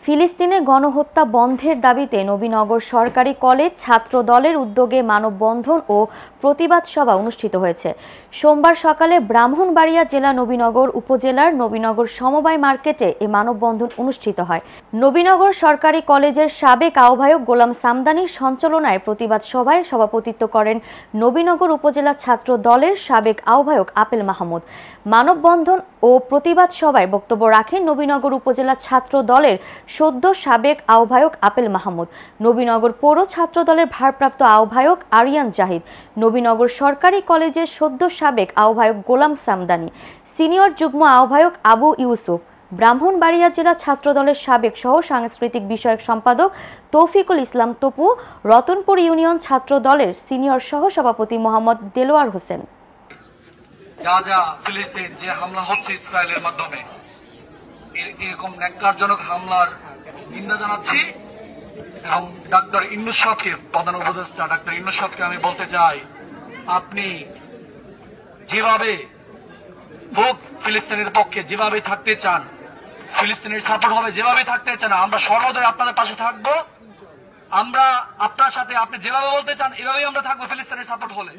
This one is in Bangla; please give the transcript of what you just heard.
ফিলিস্তিনে গণহত্যা বন্ধের দাবিতে নবীনগর সরকারি কলেজ ছাত্র দলের উদ্যোগে মানববন্ধন ও প্রতিবাদ সভা অনুষ্ঠিত হয়েছে। সোমবার সকালে ব্রাহ্মণবাড়িয়া জেলা নবীনগর উপজেলার নবীনগর সমবায় মার্কেটে এ মানববন্ধন অনুষ্ঠিত হয়। নবীনগর সরকারি কলেজের সাবেক আহ্বায়ক গোলাম সামদানির সঞ্চালনায় প্রতিবাদ সভায় সভাপতিত্ব করেন নবীনগর উপজেলা ছাত্র দলের সাবেক আহ্বায়ক আপেল মাহমুদ। মানববন্ধন ও প্রতিবাদ সভায় বক্তব্য রাখেন নবীনগর উপজেলা ছাত্র দলের সদ্য সাবেক আহ্বায়ক আপেল মাহমুদ, নবীনগর পৌর ছাত্র দলের ভারপ্রাপ্ত আহ্বায়ক আরিয়ান জাহিদ, নবীনগর সরকারি কলেজের সদ্য সাবেক আহ্বায়ক গোলাম সামদানি, সিনিয়র যুগ্ম আহ্বায়ক আবু ইউসুফ, ব্রাহ্মণবাড়িয়া জেলা ছাত্র দলের সাবেক সহ সাংস্কৃতিক বিষয়ক সম্পাদক তৌফিকুল ইসলাম তপু, রতনপুর ইউনিয়ন ছাত্র দলের সিনিয়র সহ সভাপতি মোহাম্মদ দেলোয়ার হোসেন। গাজা ফিলিস্তিন যে হামলা হচ্ছে ইসরায়েলের মাধ্যমে, এরকম ন্যাক্কারজনক হামলার নিন্দা জানাচ্ছি এবং ডাক্তার ইউনূস সাহেবকে, প্রধান উপদেষ্টা ডাক্তার ইউনূস সাহেবকে আমি বলতে চাই, আপনি যেভাবে হোক ফিলিস্তিনের পক্ষে যেভাবে থাকতে চান, ফিলিস্তিনের সাপোর্ট হবে যেভাবে থাকতে চান, আমরা সর্বদাই আপনাদের পাশে থাকবো। আমরা আপনার সাথে আপনি যেভাবে বলতে চান এভাবেই আমরা থাকবো ফিলিস্তিনের সাপোর্ট হলে।